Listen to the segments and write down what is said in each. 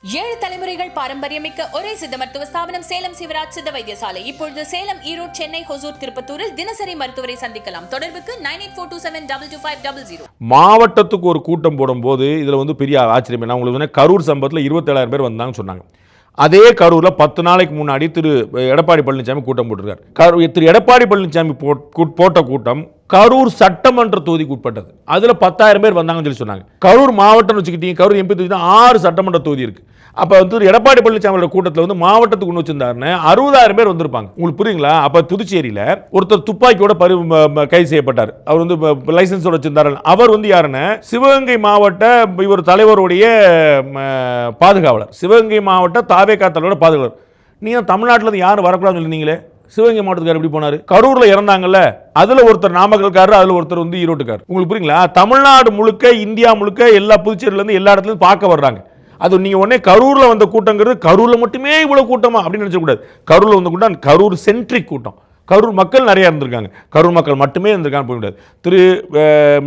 ஏழு தலைமுறைகள் பாரம்பரியமிக்க ஒரே சித்த மருத்துவ ஸ்தாபனம் சேலம் சிவராஜ் சித்த வைத்தியசாலை. இப்பொழுது சேலம், ஈரோடு, சென்னை, ஹொசூர், திருப்பத்தூரில் தினசரி மருத்துவரை சந்திக்கலாம். தொடர்புக்கு 9842722250. மாவட்டத்துக்கு ஒரு கூட்டம் போடும்போது இதில் பெரிய ஆச்சரியம் என்ன, உங்களுக்கு கரூர் சம்பவத்தில் 27,000 பேர் வந்தாங்கன்னு சொன்னாங்க. அதே கரூரில் 10 நாளைக்கு முன்னாடி திரு எடப்பாடி பழனிசாமி கூட்டம் போட்டிருக்காரு. திரு எடப்பாடி பழனிசாமி போட்ட கூட்டம் கரூர் சட்டமன்ற தொகுதிக்கு உட்பட்டது. அதில் 10,000 பேர் வந்தாங்கன்னு சொல்லி சொன்னாங்க. கரூர் மாவட்டம் வச்சுக்கிட்டீங்க, கரூர் எம்பி தொகுதி தான் 6 சட்டமன்ற தொகுதி இருக்கு. அப்போ எடப்பாடி பழனிசாமியோட கூட்டத்தில் மாவட்டத்துக்கு ஒன்று வச்சிருந்தாருன்னு 60,000 பேர் வந்திருப்பாங்க. உங்களுக்கு புரியுங்களா? அப்போ புதுச்சேரியில் ஒருத்தர் துப்பாக்கியோட கைது செய்யப்பட்டார். அவர் லைசன்ஸோட வச்சிருந்தாரு. அவர் யாருன்னு, சிவகங்கை மாவட்ட இவர் தலைவருடைய பாதுகாவலர், சிவகங்கை மாவட்ட தாவேகா தலைவரோட பாதுகாவலர். நீங்கள் தமிழ்நாட்டில் யாரும் வரக்கூடாதுன்னு சொல்லிருந்தீங்களே, சிவகங்கை மாவட்டத்துக்காரர் எப்படி போனாரு? கரூர்ல இறந்தாங்கல்ல, அதுல ஒருத்தர் நாமக்கல்காரர், அதுல ஒருத்தர் ஈரோட்டுக்காரர். உங்களுக்கு புரியுங்களா? தமிழ்நாடு முழுக்க, இந்தியா முழுக்க, எல்லா புதுச்சேரியில இருந்து எல்லா இடத்துல பார்க்க வர்றாங்க. அது நீங்க உடனே கரூர்ல வந்த கூட்டங்கிறது கரூர்ல மட்டுமே இவ்வளவு கூட்டமா அப்படின்னு நினைச்சக்கூடாது. கரூர்ல வந்த கூட்டம் கரூர் சென்ட்ரிக் கூட்டம். கரூர் மக்கள் நிறைய இருந்திருக்காங்க, கரூர் மக்கள் மட்டுமே இருந்திருக்காங்க போக முடியாது. திரு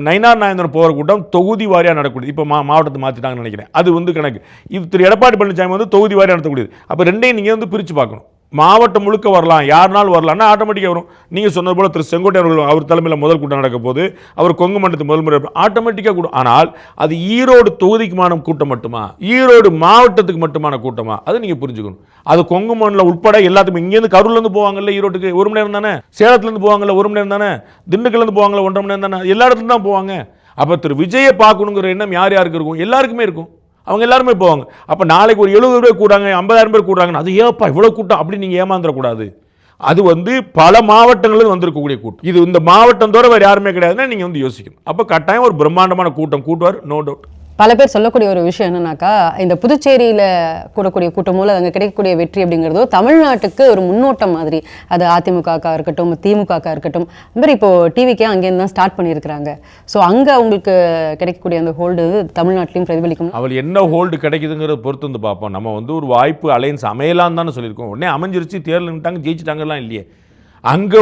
நயினார் நாயந்தன் போகிற கூட்டம் தொகுதி வாரியாக நடக்கக்கூடியது. இப்போ மாவட்டத்தை மாற்றிட்டாங்கன்னு நினைக்கிறேன். அது கணக்கு. இது திரு எடப்பாடி பழனிசாமி தொகுதி வாரியாக நடத்தக்கூடியது. அப்போ ரெண்டையும் நீங்கள் பிரித்து பார்க்கணும். மாவட்டம் முழுக்க வரலாம், யாருனாலும் வரலாம்னா ஆட்டோமேட்டிக்காக வரும். நீங்கள் சொன்னது போல் திரு செங்கோட்டையன் அவர்கள் அவர் தலைமையில் முதல் கூட்டம் நடக்க போது, அவர் கொங்கு மண்டலத்து முதல் முறை ஆட்டோமேட்டிக்காக கூடும். ஆனால் அது ஈரோடு தொகுதிக்குமான கூட்டம் மட்டுமா, ஈரோடு மாவட்டத்துக்கு மட்டுமான கூட்டமா, அது நீங்கள் புரிஞ்சுக்கணும். அது கொங்கு மண்டலம் உட்பட எல்லாத்துக்கும். இங்கேருந்து கரூர்லேருந்து போவாங்கல்ல ஈரோட்டுக்கு 1 மணி நேரம் தானே, சேலத்துலேருந்து போவாங்கல்ல 1 மணி நேரம் தானே, திண்டுக்கல்லேருந்து போவாங்கல்ல 1.5 மணி நேரம் தானே, எல்லா இடத்துலையும் தான் போவாங்க. அப்போ திரு விஜயை பார்க்கணுங்கிற எண்ணம் யார் யாருக்கு இருக்கும்? எல்லாருக்குமே இருக்கும். அவங்க எல்லாருமே போவாங்க. அப்போ நாளைக்கு ஒரு 70 பேர் கூடாங்க, 50,000 பேர் கூடாங்கன்னு அது ஏப்பா இவ்வளோ கூட்டம் அப்படி நீங்கள் ஏமாந்துடக்கூடாது. அது பல மாவட்டங்களில் வந்திருக்கக்கூடிய கூட்டம். இது இந்த மாவட்டம் தவிர வேறு யாருமே கிடையாதுன்னா நீங்கள் யோசிக்கணும். அப்போ கட்டாயம் ஒரு பிரம்மாண்டமான கூட்டம் கூட்டுவார், நோ டவுட். பல பேர் சொல்லக்கூடிய ஒரு விஷயம் என்னன்னாக்கா, இந்த புதுச்சேரியில் கூடக்கூடிய கூட்டம் மூலம் அங்கே கிடைக்கக்கூடிய வெற்றி அப்படிங்கிறதோ தமிழ்நாட்டுக்கு ஒரு முன்னோட்டம் மாதிரி. அது அதிமுகக்கா இருக்கட்டும், திமுகக்கா இருக்கட்டும், அந்த மாதிரி இப்போ டிவிக்கே அங்கேருந்து தான் ஸ்டார்ட் பண்ணியிருக்கிறாங்க. ஸோ அங்கே அவங்களுக்கு கிடைக்கக்கூடிய அந்த ஹோல்டு தமிழ்நாட்டிலையும் பிரதிபலிக்கும். அவள் என்ன ஹோல்டு கிடைக்குதுங்கிறத பொறுத்து பார்ப்போம். நம்ம ஒரு வாய்ப்பு அலையன்ஸ் அமையலாம் தானே சொல்லியிருக்கோம். உடனே அமைஞ்சிருச்சு, தேர்தல் நின்ட்டாங்க, ஜெயிச்சிட்டாங்கலாம் இல்லையே. அங்கே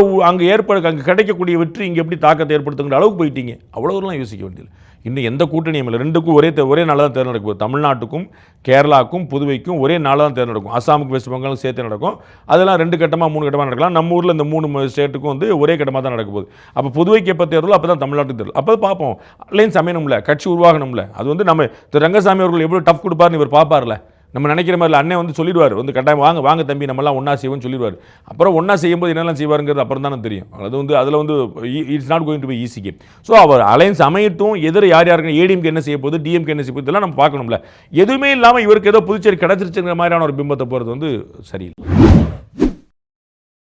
கிடைக்கக்கூடிய வெற்றி இங்கே எப்படி தாக்கத்தை ஏற்படுத்துங்கிற அளவுக்கு போயிட்டீங்க. அவ்வளோலாம் யோசிக்க வேண்டியது. இன்னும் எந்த கூட்டணியும் இல்லை. ரெண்டுக்கும் ஒரே நாளாக தான் தேர்தல் நடக்கும். தமிழ்நாட்டுக்கும் கேரளாவுக்கும் புதுவைக்கும் ஒரே நாளாக தான் தேர்தல் நடக்கும். அசாமுக்கு வெஸ்ட் பெங்காலும் சேர்த்து நடக்கும். அதெல்லாம் 2 கட்டமாக 3 கட்டமாக நடக்கலாம். நம்ம ஊரில் இந்த 3 ஸ்டேட்டுக்கும் ஒரே கட்டமாக தான் நடக்க போகுது. அப்போ புதுவைக்கு எப்போ தேர்தலோ அப்போ தான் தமிழ்நாட்டுக்கு தேர்தல். அப்போ பார்ப்போம். அலைன்ஸ் அமையணும்ல, கட்சி உருவாகணும்ல. அது நம்ம திரு ரங்கசாமி அவர்கள் எவ்வளோ டஃப் கொடுப்பார்னு இவர் பார்ப்பார்ல. நம்ம நினைக்கிற மாதிரி அண்ணன் சொல்லிடுவார், கட்டாயம் வாங்க தம்பி நம்மலாம் ஒன்றா செய்வோம்னு சொல்லிடுவார். அப்புறம் ஒன்றா செய்யும்போது என்னெல்லாம் செய்வாருங்கிறது அப்புறம் தானே தெரியும். அதில் it's not going to be easy game. So அவர் அலைன்ஸ் அமையட்டும். எதிர யார் யாருக்கு ஏடிஎம்கே என்ன செய்ய போகுது, டிஎம்கே என்ன செய்ய போகுது, இதெல்லாம் நம்ம பார்க்கணும்ல. எதுவுமே இல்லாமல் இவருக்கு ஏதோ புதுச்சேரி கிடச்சிருச்சுங்கிற மாதிரியான ஒரு பிம்பத்தை போகிறது சரியில்லை.